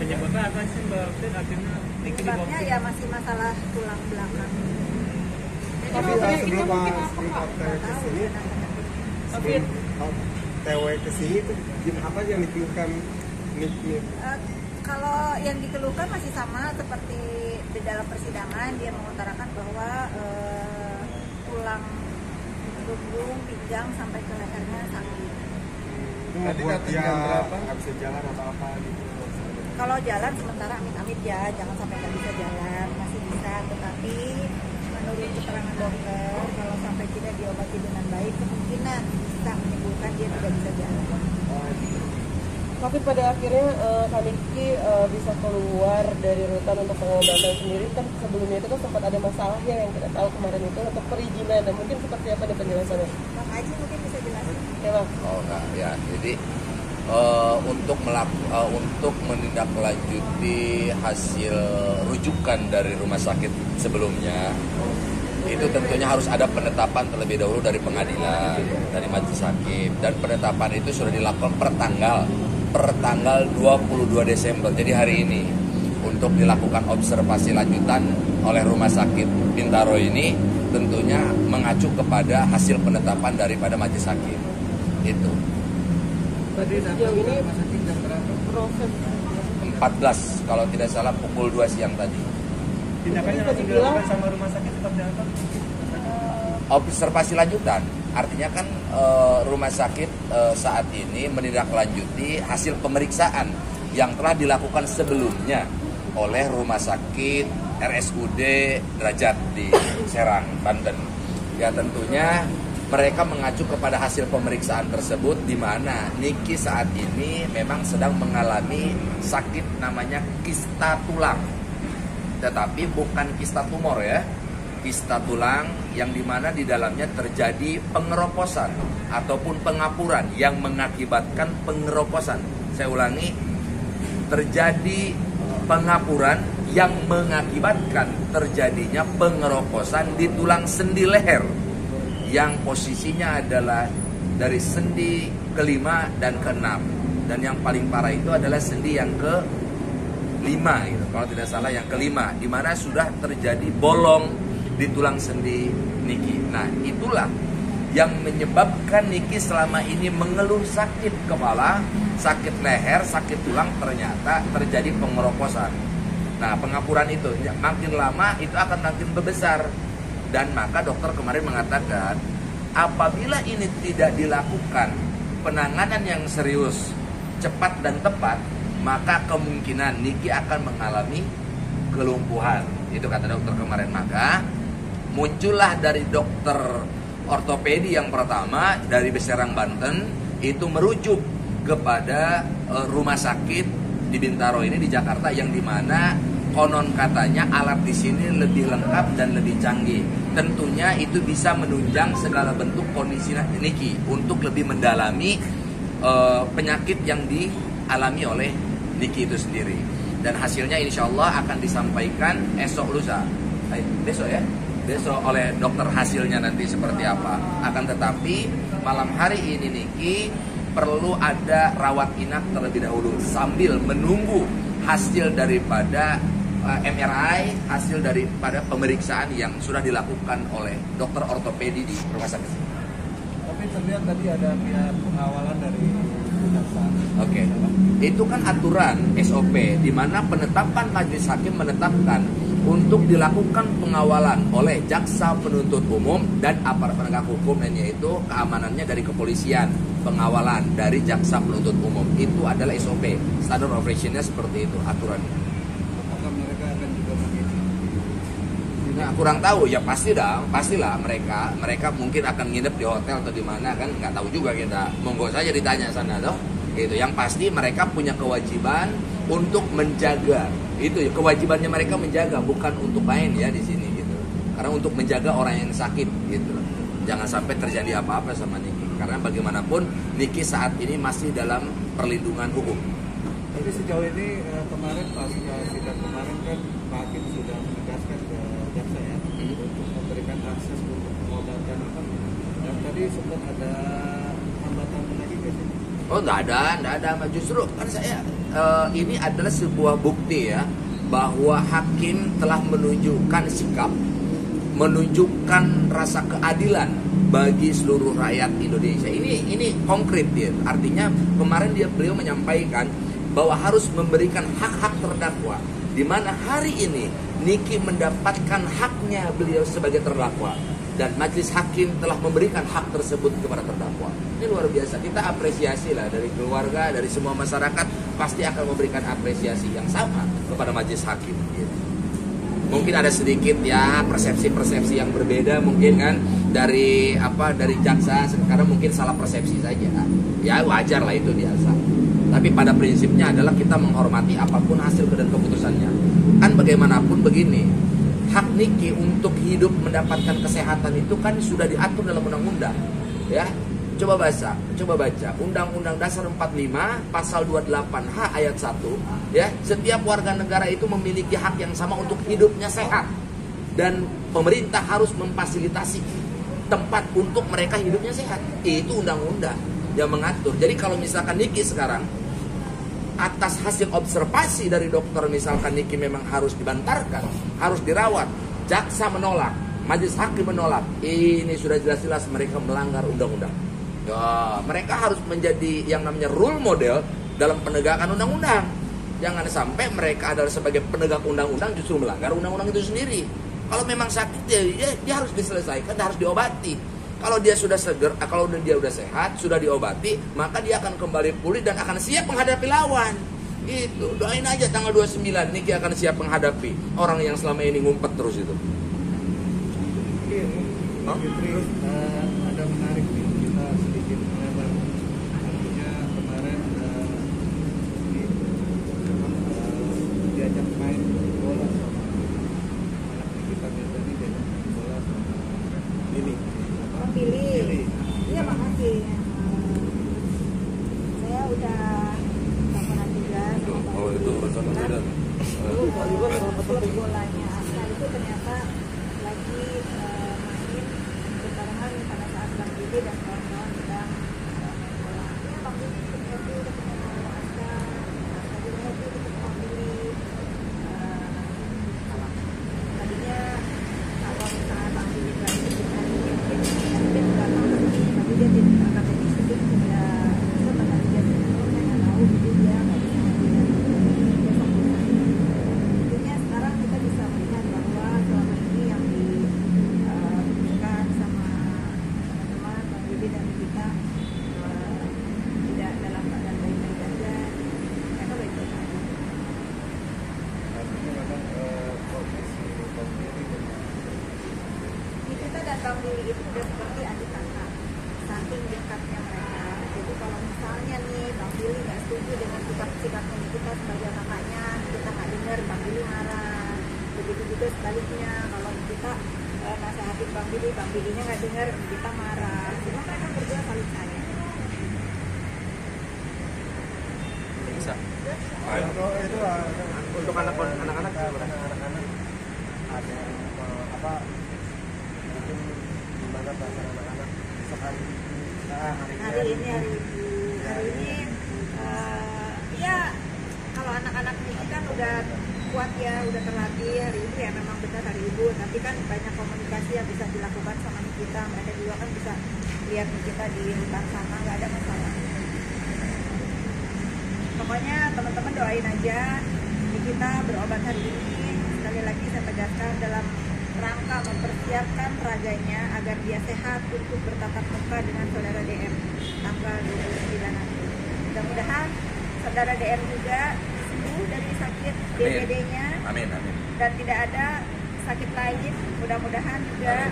Penyebabnya apa sih Mbak Fit? Akhirnya Niki dibawa Penyebabnya ya masih masalah tulang belakang. Tapi sebelum kesini, sebelum TW kesini itu gym apa yang dikeluhkan Niki? Kalau yang dikeluhkan masih sama seperti di dalam persidangan, dia mengutarakan bahwa tulang punggung, pinggang sampai ke lehernya sakit. Itu membuat dia nggak bisa jalan atau apa gitu? Kalau jalan sementara amit-amit ya, jangan sampai nggak bisa jalan, masih bisa. Tetapi menurut keterangan dokter, kalau sampai tidak diobati dengan baik, kemungkinan bisa menimbulkan dia tidak bisa jalan. Tapi pada akhirnya Kak Niki bisa keluar dari rutan untuk pengobatan sendiri. Kan sebelumnya itu kan sempat ada masalahnya yang kita tahu kemarin itu untuk perizinan. Dan mungkin seperti apa nih penjelasannya? Bang Aji mungkin bisa jelasin. Ya Bang. Oh enggak ya, jadi untuk menindaklanjuti hasil rujukan dari rumah sakit sebelumnya, itu tentunya harus ada penetapan terlebih dahulu dari pengadilan, dari majelis hakim, dan penetapan itu sudah dilakukan per tanggal 22 Desember, jadi hari ini, untuk dilakukan observasi lanjutan oleh rumah sakit Bintaro ini, tentunya mengacu kepada hasil penetapan daripada majelis hakim. Itu. Tadi Sejauh ini rumah sakit jam berapa? proses 14 kalau tidak salah pukul 2 siang tadi. Tindakannya langsung dilakukan sama rumah sakit seperti apa? Observasi lanjutan, artinya kan rumah sakit saat ini menindaklanjuti hasil pemeriksaan yang telah dilakukan sebelumnya oleh rumah sakit RSUD Derajat di Serang, Banten. Ya tentunya mereka mengacu kepada hasil pemeriksaan tersebut, di mana Niki saat ini memang sedang mengalami sakit namanya kista tulang, tetapi bukan kista tumor ya, kista tulang yang dimana di dalamnya terjadi pengeroposan ataupun pengapuran yang mengakibatkan pengeroposan. Saya ulangi, terjadi pengapuran yang mengakibatkan terjadinya pengeroposan di tulang sendi leher, yang posisinya adalah dari sendi kelima dan keenam, dan yang paling parah itu adalah sendi yang kelima, gitu. Kalau tidak salah yang kelima, di mana sudah terjadi bolong di tulang sendi Niki. Nah, itulah yang menyebabkan Niki selama ini mengeluh sakit kepala, sakit leher, sakit tulang, ternyata terjadi pengeroposan. Nah, pengapuran itu makin lama itu akan makin membesar. Dan maka dokter kemarin mengatakan, apabila ini tidak dilakukan penanganan yang serius, cepat dan tepat, maka kemungkinan Niki akan mengalami kelumpuhan. Itu kata dokter kemarin. Maka muncullah dari dokter ortopedi yang pertama dari Serang, Banten, itu merujuk kepada rumah sakit di Bintaro ini di Jakarta, yang dimana konon katanya alat di sini lebih lengkap dan lebih canggih. Tentunya itu bisa menunjang segala bentuk kondisi Niki untuk lebih mendalami penyakit yang dialami oleh Niki itu sendiri. Dan hasilnya insya Allah akan disampaikan esok lusa, besok ya, besok oleh dokter hasilnya nanti seperti apa. Akan tetapi malam hari ini Niki perlu ada rawat inap terlebih dahulu sambil menunggu hasil daripada MRI, hasil daripada pemeriksaan yang sudah dilakukan oleh dokter ortopedi di rumah sakit. Tapi terlihat tadi ada pihak pengawalan dari kejaksaan. Oke. Itu kan aturan SOP di mana penetapan majelis hakim menetapkan untuk dilakukan pengawalan oleh jaksa penuntut umum dan aparat penegak hukum, dan yaitu keamanannya dari kepolisian, pengawalan dari jaksa penuntut umum. Itu adalah SOP, standard operationnya seperti itu aturannya. Apakah mereka akan juga begitu? Nah, kurang tahu ya, pastilah mereka mungkin akan nginep di hotel atau di mana, kan nggak tahu juga kita. Monggo saja ditanya sana toh. Gitu. Yang pasti mereka punya kewajiban untuk menjaga. Itu ya, kewajibannya mereka menjaga, bukan untuk main ya di sini gitu. Karena untuk menjaga orang yang sakit gitu. Jangan sampai terjadi apa-apa sama Niki. Karena bagaimanapun Niki saat ini masih dalam perlindungan hukum. Tapi sejauh ini kemarin pas sidang kemarin kan Pak Hakim sudah menegaskan ke jaksa ya untuk memberikan akses untuk pengobatan apa. Dan tadi sempat ada hambatan lagi ke sini. Oh, nggak ada. Justru kan saya ini adalah sebuah bukti ya bahwa hakim telah menunjukkan sikap, menunjukkan rasa keadilan bagi seluruh rakyat Indonesia. Ini konkret ya. Artinya kemarin beliau menyampaikan bahwa harus memberikan hak-hak terdakwa, di mana hari ini Niki mendapatkan haknya beliau sebagai terdakwa. Dan majelis hakim telah memberikan hak tersebut kepada terdakwa. Ini luar biasa. Kita apresiasi lah dari keluarga, dari semua masyarakat pasti akan memberikan apresiasi yang sama kepada majelis hakim. Gitu. Mungkin ada sedikit ya persepsi-persepsi yang berbeda mungkin kan dari jaksa. Sekarang mungkin salah persepsi saja. Ya wajar lah, itu biasa. Tapi pada prinsipnya adalah kita menghormati apapun hasil dan keputusannya. Kan bagaimanapun begini. Hak Niki untuk hidup mendapatkan kesehatan itu kan sudah diatur dalam undang-undang, ya. Coba baca Undang-Undang Dasar 45 Pasal 28H ayat 1, ya. Setiap warga negara itu memiliki hak yang sama untuk hidupnya sehat, dan pemerintah harus memfasilitasi tempat untuk mereka hidupnya sehat. Itu undang-undang yang mengatur. Jadi kalau misalkan Niki sekarang atas hasil observasi dari dokter, misalkan Niki memang harus dibantarkan, harus dirawat, jaksa menolak, majelis hakim menolak, ini sudah jelas-jelas mereka melanggar undang-undang. Ya, mereka harus menjadi yang namanya role model dalam penegakan undang-undang. Jangan sampai mereka adalah sebagai penegak undang-undang justru melanggar undang-undang itu sendiri. Kalau memang sakit dia harus diselesaikan, harus diobati. Kalau dia sudah seger, kalau dia udah sehat, sudah diobati, maka dia akan kembali pulih dan akan siap menghadapi lawan. Gitu. Doain aja tanggal 29 Niki akan siap menghadapi orang yang selama ini ngumpet terus itu. Terus ada menarik nih, kita sedikit melebar. Artinya kemarin diajak main bola sama anak Nikita Mirzani, diajak main bola sama ini. Pilih. Iya, makasih. Saya udah teleponan juga sama Oh, itu urusan udah. klub bolanya Asta itu ternyata lagi main berbarengan pada saat Bang Didi dan kawan-kawan sedang main bola. Ya, Bang Didi ikut happy ketemu Asta juga happy ketemu Bang Didi. Tadinya kalau misalnya Bang Didi nggak ikut hari ini, dia nggak tahu, tapi dia tidak angkat inisiatif, dia tengah dia saya nggak tahu, jadi dia nggak bisa dia fokus. Intinya sekarang kita bisa melihat bahwa selama ini yang diberikan sama teman-teman Bang Didi dan kita tidak dalam keadaan baik-baik aja, mereka baik-baik aja. Artinya memang kondisi Bang Diri dan Kita dan Bang Dili itu udah seperti adik kakak, saking dekatnya mereka. Jadi kalau misalnya nih Bang Dili nggak setuju dengan sikap-sikapnya kita sebagai kakaknya, kita nggak dengar, Bang Dili marah. Begitu juga sebaliknya, kalau kita nasihatin Bang Dilinya nggak dengar, kita marah. Cuma mereka berdua saling sayang. Bisa. Itu untuk anak-anak ada mungkin gimana bahasa anak-anak sekali Hari ini ya kalau anak-anak ini kan udah kuat ya, udah terlatih. Hari ini ya memang benar hari ibu, tapi kan banyak komunikasi yang bisa dilakukan sama Nikita. Mereka juga kan bisa lihat Nikita di hutan sana, nggak ada masalah. Pokoknya teman-teman doain aja Nikita berobat hari ini. Sekali lagi saya tegaskan dalam rangka mempersiapkan raganya agar dia sehat untuk bertatap muka dengan saudara DM tanggal 29 nanti. Mudah-mudahan saudara DM juga sembuh dari sakit DBD-nya. Amin. Dan tidak ada sakit lain. Mudah-mudahan juga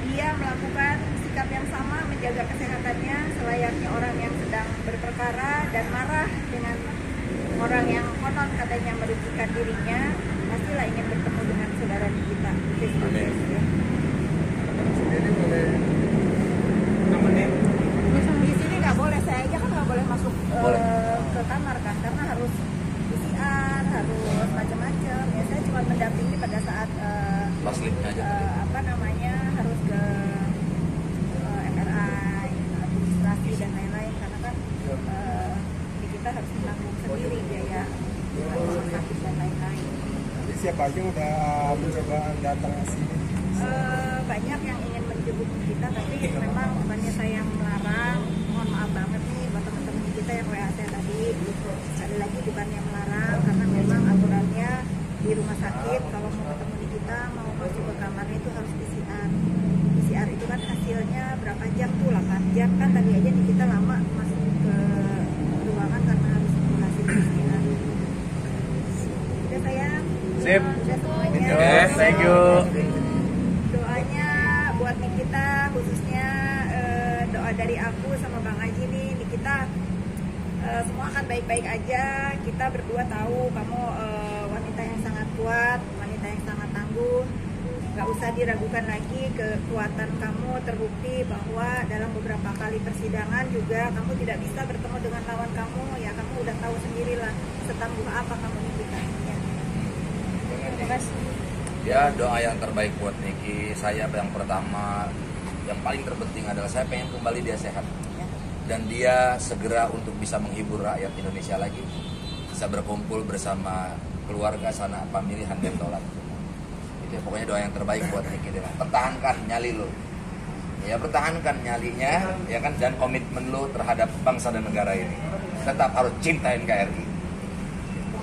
dia melakukan sikap yang sama, menjaga kesehatannya selayaknya orang yang sedang berperkara dan marah dengan orang yang konon katanya merugikan dirinya. Pastilah ingin bertemu dengan saudara kita. Amin. sendiri boleh nemenin. Di sini nggak boleh, saya aja kan nggak boleh masuk ke kamar kan, karena harus PCR, harus macam-macam. Ya saya cuma mendampingi pada saat Pasliknya aja. harus ke MRI, administrasi dan lain-lain. kita harus menanggung sendiri biaya rumah sakit dan lain-lain. Jadi siapa aja yang udah mencoba datang ke sini? Banyak yang ingin menjenguk kita, tapi memang bukannya saya yang melarang. Mohon maaf banget nih buat teman-teman kita yang WA saya tadi. Ada lagi bukannya melarang, karena memang aturannya di rumah sakit kalau mau ketemu di kita, mau masuk ke kamarnya itu harus PCR. PCR itu kan hasilnya berapa jam tuh, 8 jam kan tadi aja nih kita lama masuk ke ruangan karena harus nunggu hasil PCR. Udah sayang. Sip. Udah semuanya. Oke, thank you. Doanya buat Nikita khususnya, doa dari aku sama Bang Haji nih, Nikita semua akan baik-baik aja. Kita berdua tahu kamu wanita yang sangat kuat, wanita yang sangat tangguh. Gak usah diragukan lagi, kekuatan kamu terbukti bahwa dalam beberapa kali persidangan juga kamu tidak bisa bertemu dengan lawan kamu. Ya kamu udah tahu sendirilah setangguh apa kamu Nikita. Ya. Terima kasih. Ya, doa yang terbaik buat Niki. Saya yang pertama, yang paling terpenting adalah saya pengen kembali dia sehat. Dan dia segera untuk bisa menghibur rakyat Indonesia lagi. Bisa berkumpul bersama keluarga, sanak famili, handem dolan. Itu ya, pokoknya doa yang terbaik buat Niki. Pertahankan nyali lo. Ya, pertahankan nyalinya, ya kan, dan komitmen lo terhadap bangsa dan negara ini. Tetap harus cinta NKRI.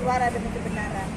Suara demi kebenaran.